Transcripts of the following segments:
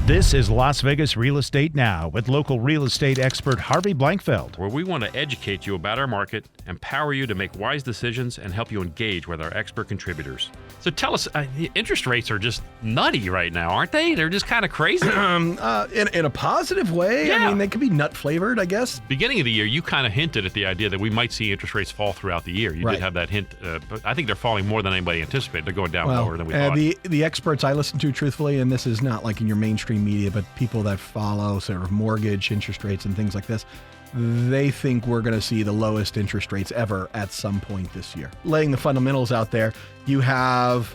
This is Las Vegas Real Estate Now with local real estate expert Harvey Blankfeld. Where we want to educate you about our market, empower you to make wise decisions, and help you engage with our expert contributors. So tell us, interest rates are just nutty right now, aren't they? They're just kind of crazy. In a positive way. Yeah. I mean, they could be nut flavored, I guess. Beginning of the year, you kind of hinted at the idea that we might see interest rates fall throughout the year. You Right. did have that hint, but I think they're falling more than anybody anticipated. They're going down lower than we thought. The experts I listen to, truthfully, and this is not like in your mainstream media, but people that follow sort of mortgage interest rates and things like this, they think we're going to see the lowest interest rates ever at some point this year. Laying the fundamentals out there, you have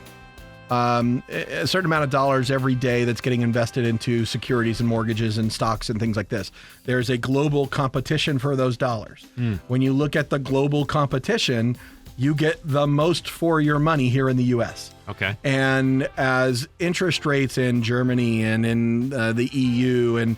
a certain amount of dollars every day that's getting invested into securities and mortgages and stocks and things like this. There's a global competition for those dollars. When you look at the global competition, you get the most for your money here in the U.S. Okay. And as interest rates in Germany and in the EU and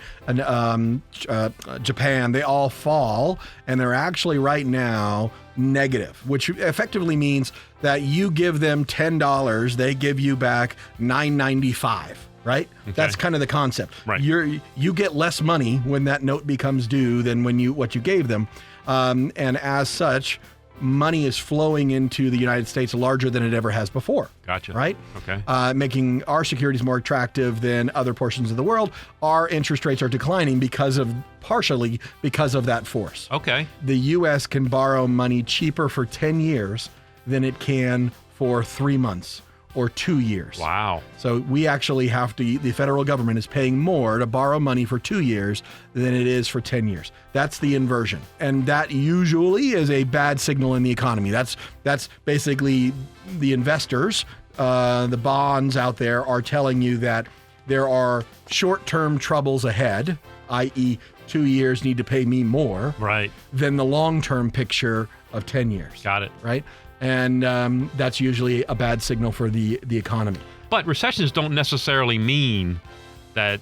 Japan, they all fall, and they're actually right now negative, which effectively means that you give them $10, they give you back $9.95. Right? Okay. That's kind of the concept. Right. You get less money when that note becomes due than what you gave them, and as such, money is flowing into the United States larger than it ever has before. Gotcha. Right? Okay. Making our securities more attractive than other portions of the world. Our interest rates are declining partially because of that force. Okay. The U.S. can borrow money cheaper for 10 years than it can for 3 months or 2 years. Wow. So we actually the federal government is paying more to borrow money for 2 years than it is for 10 years. That's the inversion. And that usually is a bad signal in the economy. That's basically the investors, the bonds out there are telling you that there are short-term troubles ahead, i.e. 2 years need to pay me more Right. than the long-term picture of 10 years. Got it. Right? And that's usually a bad signal for the economy. But recessions don't necessarily mean that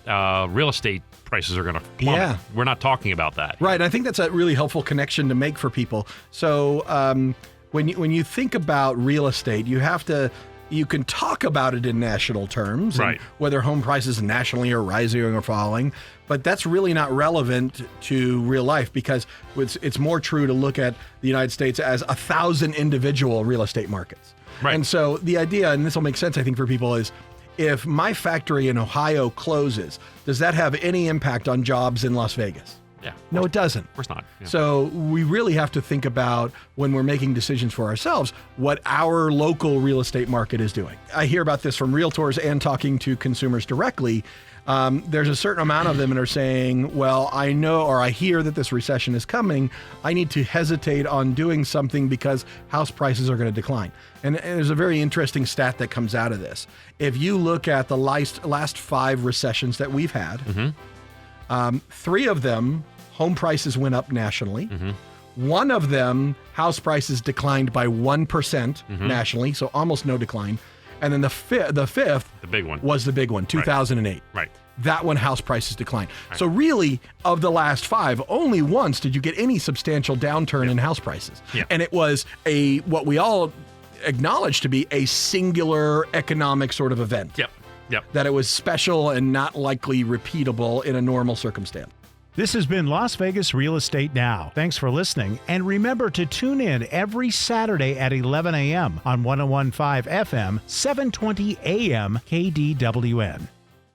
real estate prices are going to plummet. Yeah. We're not talking about that. Right. I think that's a really helpful connection to make for people. So when you think about real estate, you can talk about it in national terms, Right. and whether home prices nationally are rising or falling, but that's really not relevant to real life because it's more true to look at the United States as 1,000 individual real estate markets. Right. And so the idea, and this will make sense, I think, for people is, if my factory in Ohio closes, does that have any impact on jobs in Las Vegas? Yeah. No, it doesn't. Of course not. Yeah. So we really have to think about, when we're making decisions for ourselves, what our local real estate market is doing. I hear about this from realtors and talking to consumers directly. There's a certain amount of them that are saying, well, I know, or I hear that this recession is coming. I need to hesitate on doing something because house prices are going to decline. And there's a very interesting stat that comes out of this. If you look at the last 5 recessions that we've had, 3 of them, home prices went up nationally. One of them, house prices declined by 1% nationally, so almost no decline. And then the fifth, the big one, was the big one, 2008. Right. That one, house prices declined. Right. So really, of the last 5, only once did you get any substantial downturn in house prices. Yeah. And it was what we all acknowledge to be a singular economic sort of event. Yep. That it was special and not likely repeatable in a normal circumstance. This has been Las Vegas Real Estate Now. Thanks for listening. And remember to tune in every Saturday at 11 a.m. on 101.5 FM, 720 AM KDWN.